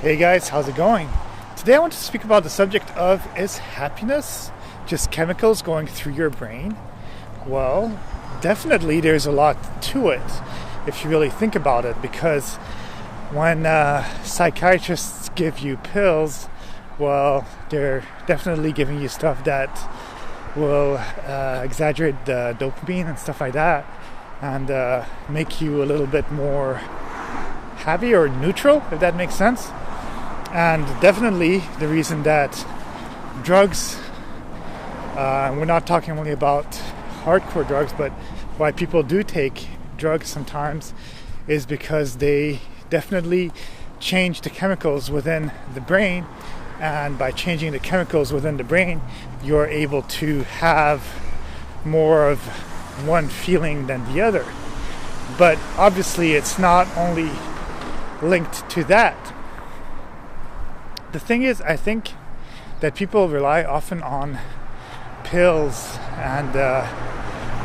Hey guys, how's it going? Today I want to speak about the subject of, is happiness just chemicals going through your brain? Well, definitely there's a lot to it if you really think about it, because when psychiatrists give you pills, well, they're definitely giving you stuff that will exaggerate the dopamine and stuff like that, and make you a little bit more happy or neutral, if that makes sense. And definitely the reason that drugs, we're not talking only about hardcore drugs, but why people do take drugs sometimes is because they definitely change the chemicals within the brain, and by changing the chemicals within the brain, you're able to have more of one feeling than the other. But obviously it's not only linked to that. The thing is, I think that people rely often on pills and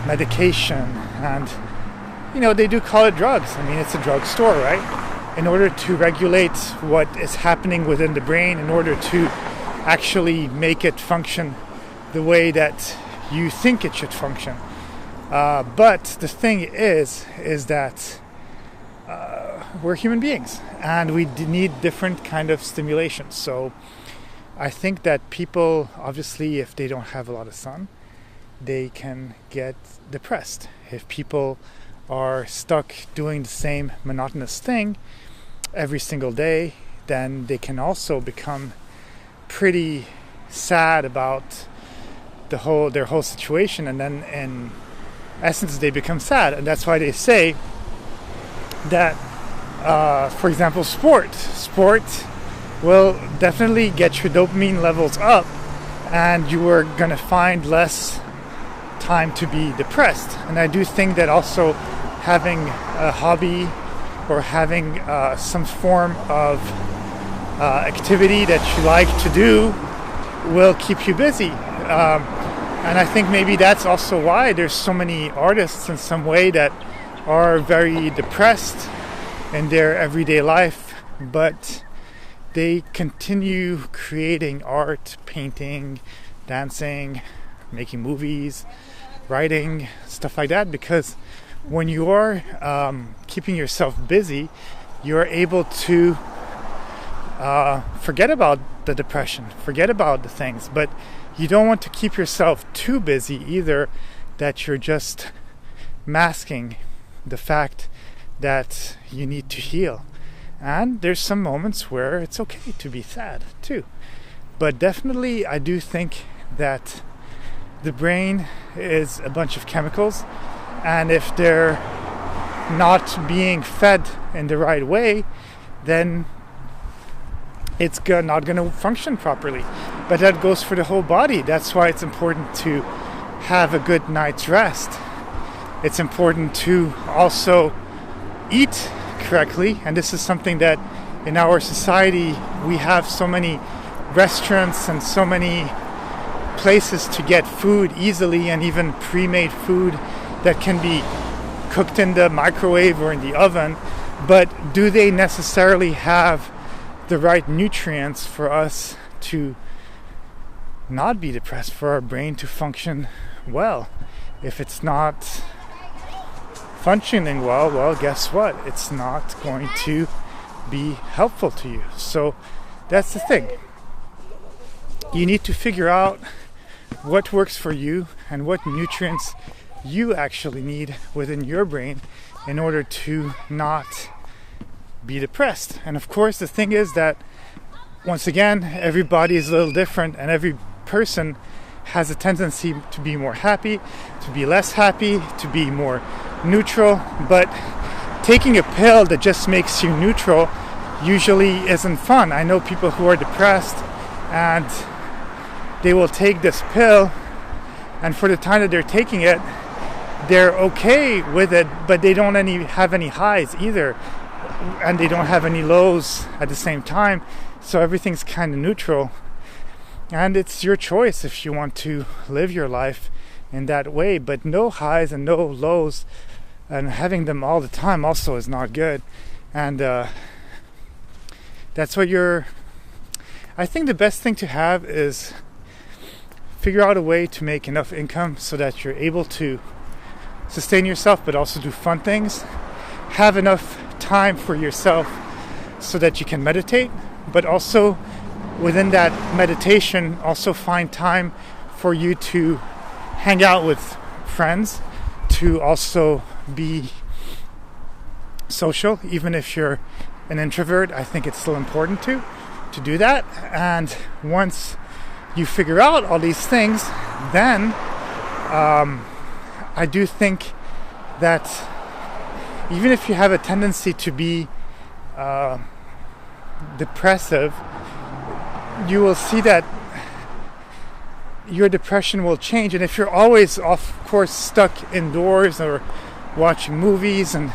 medication, and they do call it drugs. I mean, it's a drugstore, right? In order to regulate what is happening within the brain, in order to actually make it function the way that you think it should function. But the thing is that we're human beings, and we need different kind of stimulation. So I think that people, obviously, if they don't have a lot of sun, they can get depressed. If people are stuck doing the same monotonous thing every single day, then they can also become pretty sad about their whole situation, and then in essence they become sad. And that's why they say that for example, sport will definitely get your dopamine levels up, and you are going to find less time to be depressed. And I do think that also having a hobby or having some form of activity that you like to do will keep you busy. And I think maybe that's also why there's so many artists in some way that are very depressed in their everyday life, but they continue creating art, painting, dancing, making movies, writing, stuff like that, because when you are keeping yourself busy, you're able to forget about the depression, forget about the things. But you don't want to keep yourself too busy either, that you're just masking the fact that you need to heal. And there's some moments where it's okay to be sad too. But definitely I do think that the brain is a bunch of chemicals, and if they're not being fed in the right way, then it's not going to function properly. But that goes for the whole body. That's why it's important to have a good night's rest. It's important to also eat correctly, and this is something that in our society we have so many restaurants and so many places to get food easily, and even pre-made food that can be cooked in the microwave or in the oven. But do they necessarily have the right nutrients for us to not be depressed, for our brain to function well? If it's not functioning well, guess what? It's not going to be helpful to you. So that's the thing. You need to figure out what works for you and what nutrients you actually need within your brain in order to not be depressed. And of course, the thing is that, once again, everybody is a little different, and every person has a tendency to be more happy, to be less happy, to be more neutral. But taking a pill that just makes you neutral usually isn't fun. I know people who are depressed and they will take this pill, and for the time that they're taking it, they're okay with it, but they don't have any highs either, and they don't have any lows at the same time. So everything's kind of neutral, and it's your choice if you want to live your life in that way. But no highs and no lows, and having them all the time also is not good. And that's what I think the best thing to have is figure out a way to make enough income so that you're able to sustain yourself but also do fun things. Have enough time for yourself so that you can meditate, but also within that meditation also find time for you to hang out with friends, to also be social. Even if you're an introvert, I think it's still important to do that. And once you figure out all these things, then I do think that even if you have a tendency to be depressive, you will see that your depression will change. And if you're always, of course, stuck indoors or watching movies and,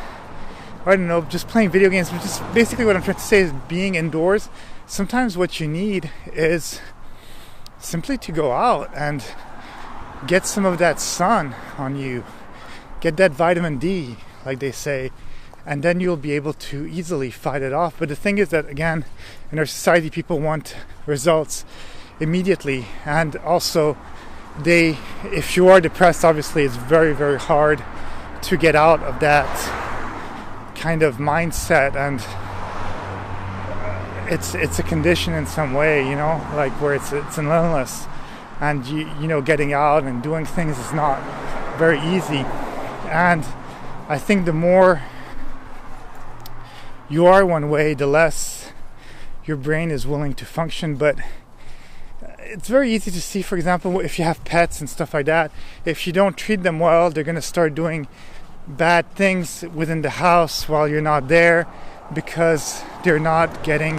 I don't know, just playing video games, but just basically what I'm trying to say is being indoors, sometimes what you need is simply to go out and get some of that sun on you, get that vitamin D, like they say, and then you'll be able to easily fight it off. But the thing is that, again, in our society, people want results immediately, and also if you are depressed, obviously it's very, very hard to get out of that kind of mindset, and it's a condition in some way, like where it's an illness, and getting out and doing things is not very easy. And I think the more you are one way, the less your brain is willing to function. But it's very easy to see, for example, if you have pets and stuff like that, if you don't treat them well, they're going to start doing bad things within the house while you're not there, because they're not getting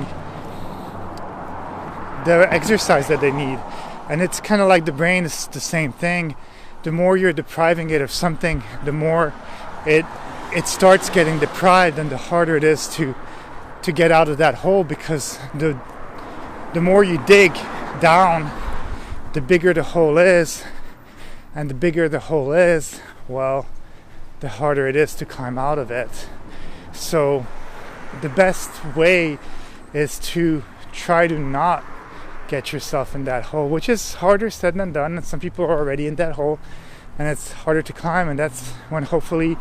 the exercise that they need. And it's kind of like the brain is the same thing. The more you're depriving it of something, the more it starts getting deprived, and the harder it is to get out of that hole, because the more you dig down, the bigger the hole is, and the bigger the hole is, well, the harder it is to climb out of it. So the best way is to try to not get yourself in that hole, which is harder said than done, and some people are already in that hole and it's harder to climb. And that's when hopefully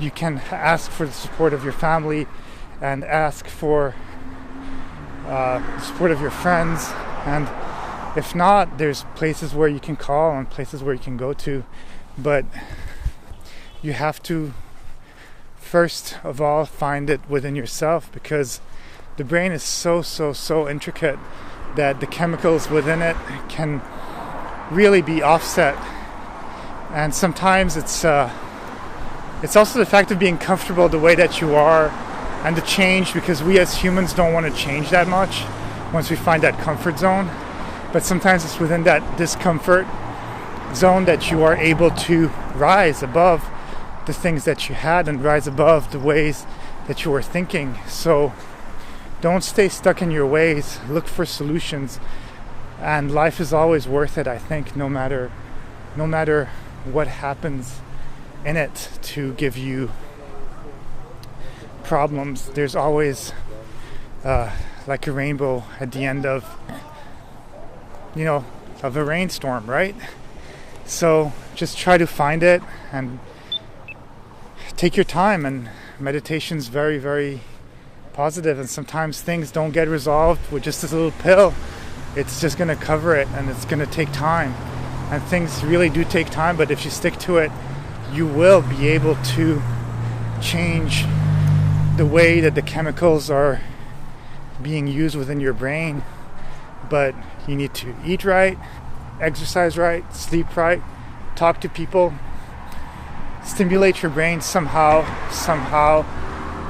you can ask for the support of your family and ask for the support of your friends. And if not, there's places where you can call and places where you can go to, but you have to first of all find it within yourself, because the brain is so intricate that the chemicals within it can really be offset. And sometimes it's also the fact of being comfortable the way that you are, and the change, because we as humans don't want to change that much once we find that comfort zone. But sometimes it's within that discomfort zone that you are able to rise above the things that you had and rise above the ways that you were thinking. So don't stay stuck in your ways. Look for solutions, and life is always worth it, I think, no matter what happens in it to give you problems. There's always like a rainbow at the end of a rainstorm, right? So just try to find it and take your time. And meditation's very, very positive, and sometimes things don't get resolved with just this little pill. It's just going to cover it, and it's going to take time, and things really do take time. But if you stick to it, you will be able to change the way that the chemicals are being used within your brain. But you need to eat right, exercise right, sleep right, talk to people, stimulate your brain somehow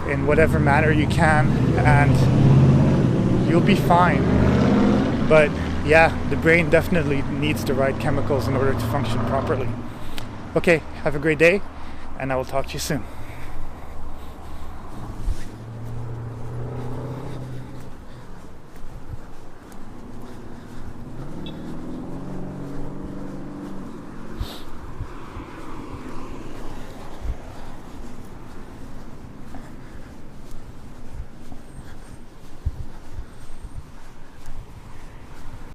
in whatever manner you can, and you'll be fine. But yeah, the brain definitely needs the right chemicals in order to function properly. Okay, have a great day, and I will talk to you soon.